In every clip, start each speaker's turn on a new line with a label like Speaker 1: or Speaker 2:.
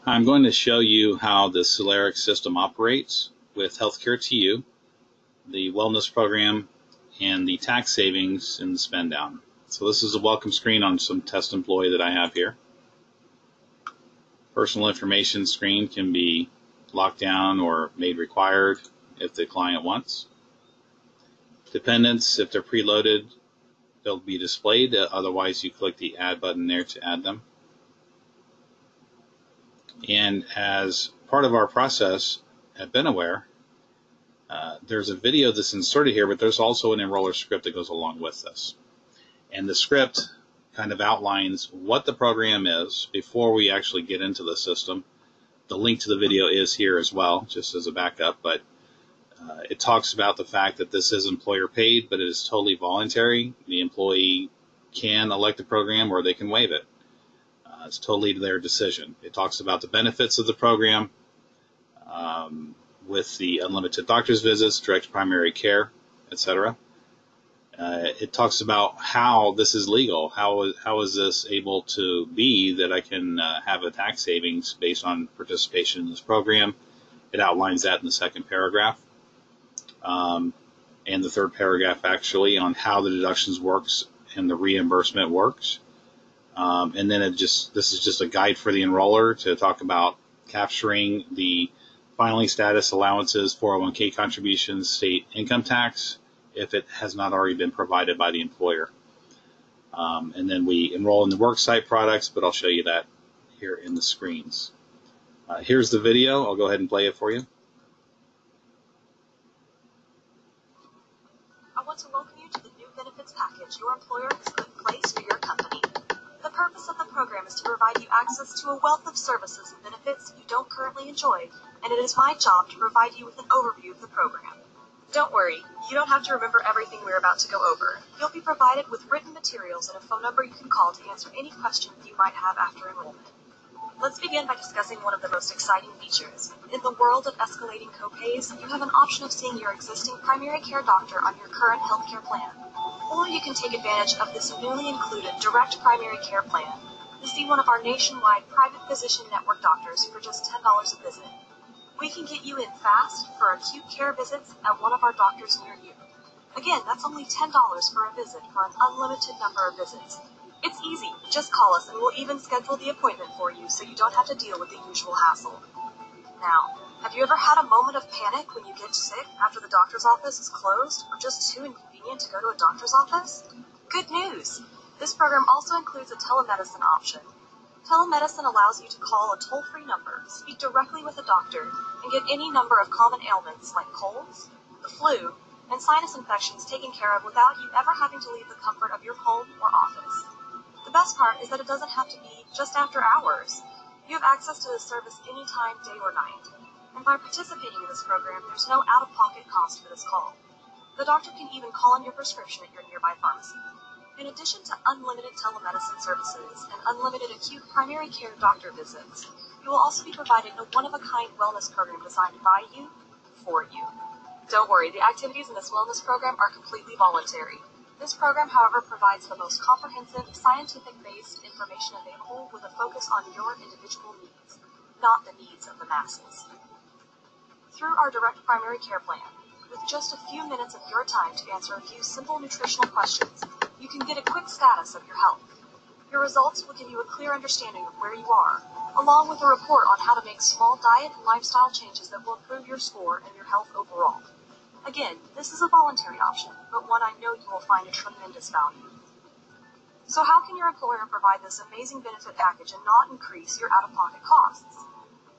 Speaker 1: I'm going to show you how the Celeric system operates with HC2U, the wellness program, and the tax savings and the spend down. So this is a welcome screen on some test employee that I have here. Personal information screen can be locked down or made required if the client wants. Dependents, if they're preloaded, they'll be displayed. Otherwise, you click the add button there to add them. And as part of our process at BenAware, there's a video that's inserted here, but there's also an enroller script that goes along with this. And the script kind of outlines what the program is before we actually get into the system. The link to the video is here as well, just as a backup, but it talks about the fact that this is employer paid, but it is totally voluntary. The employee can elect the program or they can waive it. It's totally their decision. It talks about the benefits of the program with the unlimited doctor's visits, direct primary care, etc. It talks about how this is legal. How is this able to be that I can have a tax savings based on participation in this program? It outlines that in the second paragraph. And the third paragraph actually on how the deductions works and the reimbursement works. And then this is just a guide for the enroller to talk about capturing the filing status, allowances, 401k contributions, state income tax, if it has not already been provided by the employer. And then we enroll in the worksite products, but I'll show you that here in the screens. Here's the video. I'll go ahead and play it for you.
Speaker 2: I want to welcome you to the new benefits package your employer has put in place for your company. The purpose of the program is to provide you access to a wealth of services and benefits you don't currently enjoy, and it is my job to provide you with an overview of the program. Don't worry, you don't have to remember everything we're about to go over. You'll be provided with written materials and a phone number you can call to answer any questions you might have after enrollment. Let's begin by discussing one of the most exciting features. In the world of escalating copays, you have an option of seeing your existing primary care doctor on your current healthcare plan. Or you can take advantage of this newly included direct primary care plan to see one of our nationwide private physician network doctors for just $10 a visit. We can get you in fast for acute care visits at one of our doctors near you. Again, that's only $10 for a visit for an unlimited number of visits. It's easy. Just call us and we'll even schedule the appointment for you so you don't have to deal with the usual hassle. Now, have you ever had a moment of panic when you get sick after the doctor's office is closed or just too inconvenient to go to a doctor's office? Good news! This program also includes a telemedicine option. Telemedicine allows you to call a toll-free number, speak directly with a doctor, and get any number of common ailments like colds, the flu, and sinus infections taken care of without you ever having to leave the comfort of your home or office. The best part is that it doesn't have to be just after hours. You have access to this service anytime, day or night. And by participating in this program, there's no out-of-pocket cost for this call. The doctor can even call in your prescription at your nearby pharmacy. In addition to unlimited telemedicine services and unlimited acute primary care doctor visits, you will also be provided a one-of-a-kind wellness program designed by you, for you. Don't worry, the activities in this wellness program are completely voluntary. This program, however, provides the most comprehensive, scientific-based information available with a focus on your individual needs, not the needs of the masses. Through our direct primary care plan, with just a few minutes of your time to answer a few simple nutritional questions, you can get a quick status of your health. Your results will give you a clear understanding of where you are, along with a report on how to make small diet and lifestyle changes that will improve your score and your health overall. Again, this is a voluntary option, but one I know you will find a tremendous value. So how can your employer provide this amazing benefit package and not increase your out-of-pocket costs?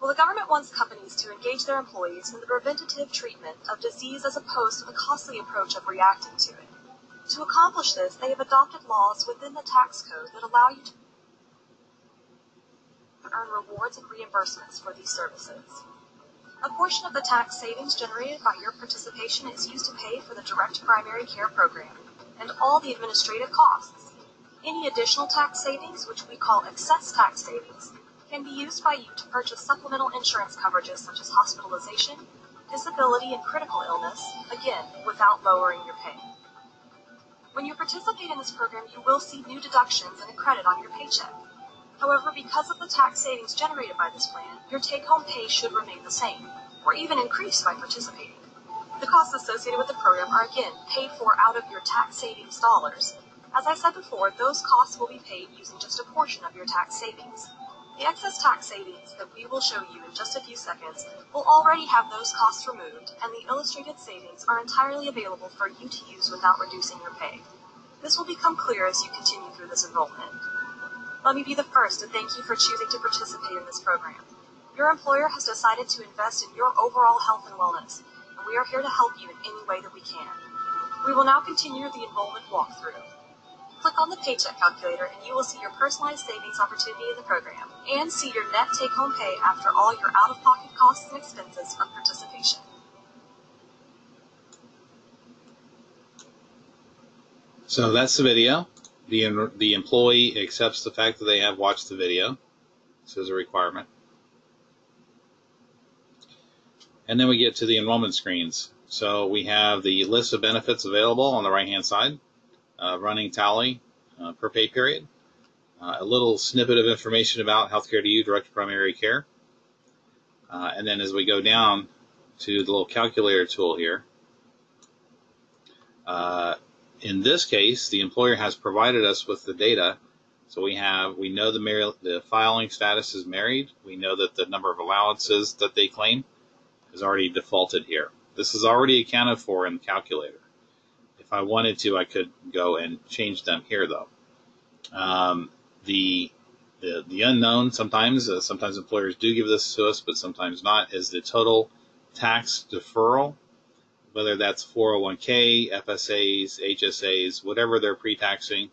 Speaker 2: Well, the government wants companies to engage their employees in the preventative treatment of disease as opposed to the costly approach of reacting to it. To accomplish this, they have adopted laws within the tax code that allow you to earn rewards and reimbursements for these services. A portion of the tax savings generated by your participation is used to pay for the direct primary care program and all the administrative costs. Any additional tax savings, which we call excess tax savings, can be used by you to purchase supplemental insurance coverages such as hospitalization, disability, and critical illness, again, without lowering your pay. When you participate in this program, you will see new deductions and a credit on your paycheck. However, because of the tax savings generated by this plan, your take-home pay should remain the same, or even increase by participating. The costs associated with the program are again paid for out of your tax savings dollars. As I said before, those costs will be paid using just a portion of your tax savings. The excess tax savings that we will show you in just a few seconds will already have those costs removed, and the illustrated savings are entirely available for you to use without reducing your pay. This will become clear as you continue through this enrollment. Let me be the first to thank you for choosing to participate in this program. Your employer has decided to invest in your overall health and wellness, and we are here to help you in any way that we can. We will now continue the enrollment walkthrough. Click on the paycheck calculator and you will see your personalized savings opportunity in the program and see your net take-home pay after all your out-of-pocket costs and expenses of participation.
Speaker 1: So that's the video. The employee accepts the fact that they have watched the video. This is a requirement. And then we get to the enrollment screens. So we have the list of benefits available on the right-hand side, running tally per pay period, a little snippet of information about Healthcare to You, direct primary care. And then as we go down to the little calculator tool here, in this case, the employer has provided us with the data. So we know the filing status is married. We know that the number of allowances that they claim is already defaulted here. This is already accounted for in the calculator. If I wanted to, I could go and change them here, though. The unknown, sometimes employers do give this to us, but sometimes not, is the total tax deferral, whether that's 401k, FSAs, HSAs, whatever they're pre-taxing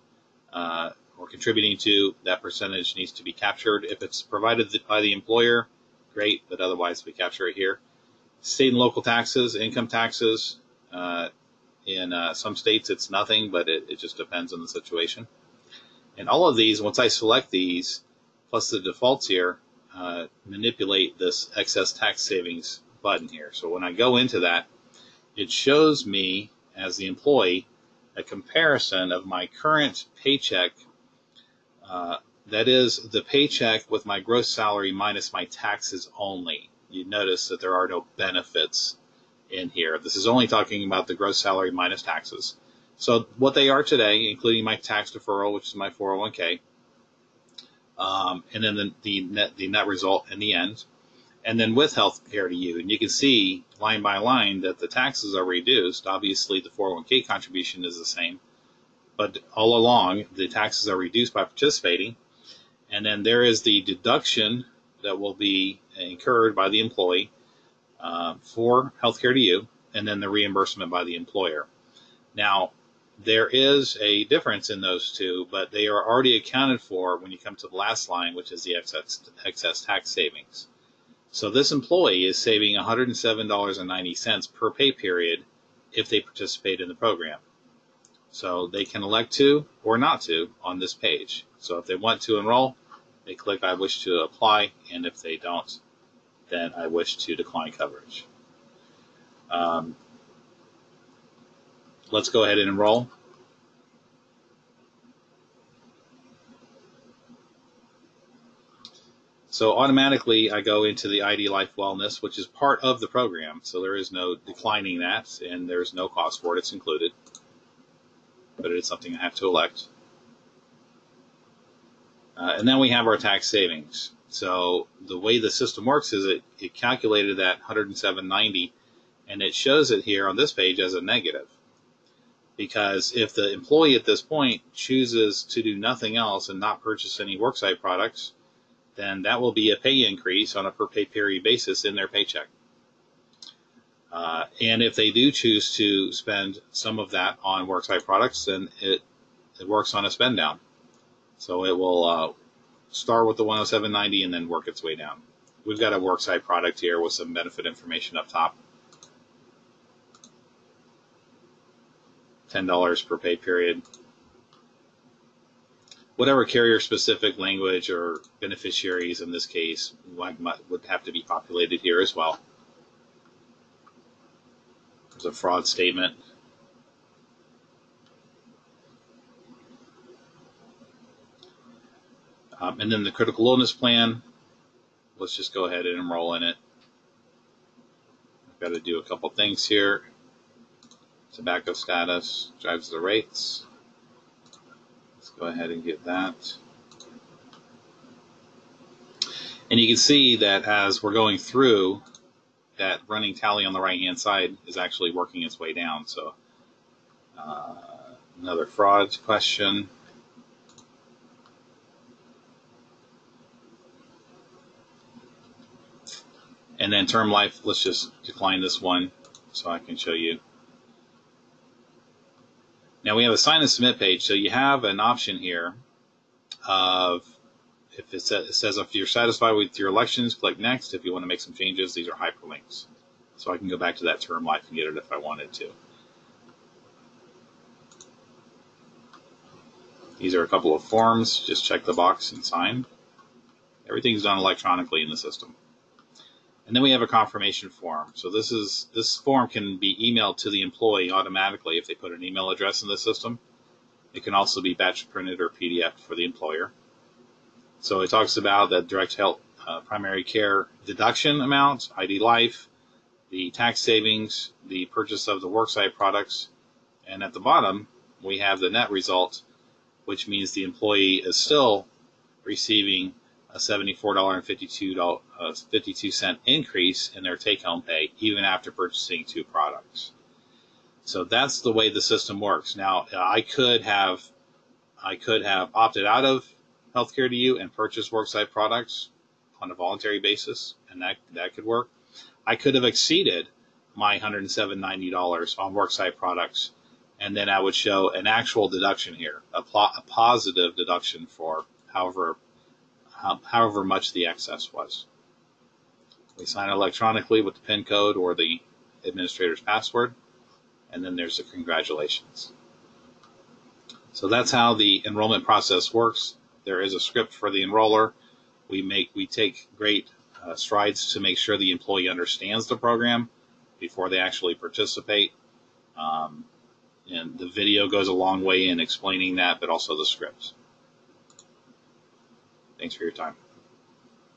Speaker 1: or contributing to, that percentage needs to be captured. If it's provided by the employer, great, but otherwise we capture it here. State and local taxes, income taxes. In some states it's nothing, but it just depends on the situation. And all of these, once I select these, plus the defaults here, manipulate this excess tax savings button here. So when I go into that, it shows me, as the employee, a comparison of my current paycheck, that is the paycheck with my gross salary minus my taxes only. You notice that there are no benefits in here. This is only talking about the gross salary minus taxes. So what they are today, including my tax deferral, which is my 401k, and then the net result in the end, and then with Healthcare to You. And you can see line by line that the taxes are reduced. Obviously, the 401k contribution is the same, but all along, the taxes are reduced by participating. And then there is the deduction that will be incurred by the employee for Healthcare to You, and then the reimbursement by the employer. Now, there is a difference in those two, but they are already accounted for when you come to the last line, which is the excess tax savings. So this employee is saving $107.90 per pay period if they participate in the program. So they can elect to or not to on this page. So if they want to enroll, they click I wish to apply, and if they don't, then I wish to decline coverage. Let's go ahead and enroll. So automatically I go into the ID Life Wellness, which is part of the program. So there is no declining that, and there's no cost for it. It's included, but it is something I have to elect. And then we have our tax savings. So the way the system works is it calculated that $107.90, and it shows it here on this page as a negative. Because if the employee at this point chooses to do nothing else and not purchase any worksite products, then that will be a pay increase on a per pay period basis in their paycheck. And if they do choose to spend some of that on worksite products, then it works on a spend down. So it will start with the $107.90 and then work its way down. We've got a worksite product here with some benefit information up top. $10 per pay period. Whatever carrier-specific language or beneficiaries in this case would have to be populated here as well. There's a fraud statement. And then the critical illness plan, let's just go ahead and enroll in it. I've got to do a couple things here. Tobacco status drives the rates. Let's go ahead and get that. And you can see that as we're going through, that running tally on the right-hand side is actually working its way down. So another fraud question. And then term life, let's just decline this one so I can show you. Now we have a sign and submit page. So you have an option here of, if it says if you're satisfied with your elections, click next. If you want to make some changes, these are hyperlinks. So I can go back to that term life and get it if I wanted to. These are a couple of forms. Just check the box and sign. Everything's done electronically in the system. And then we have a confirmation form. So this form can be emailed to the employee automatically if they put an email address in the system. It can also be batch printed or PDF for the employer. So it talks about the direct health primary care deduction amount, ID life, the tax savings, the purchase of the worksite products, and at the bottom we have the net result, which means the employee is still receiving a $74.52 increase in their take-home pay, even after purchasing 2 products. So that's the way the system works. Now, I could have opted out of HC2U and purchased worksite products on a voluntary basis, and that could work. I could have exceeded my $107.90 on worksite products, and then I would show an actual deduction here, a positive deduction for however much the excess was. We sign electronically with the PIN code or the administrator's password, and then there's the congratulations. So that's how the enrollment process works. There is a script for the enroller. We take great strides to make sure the employee understands the program before they actually participate. And the video goes a long way in explaining that, but also the scripts. Thanks for your time.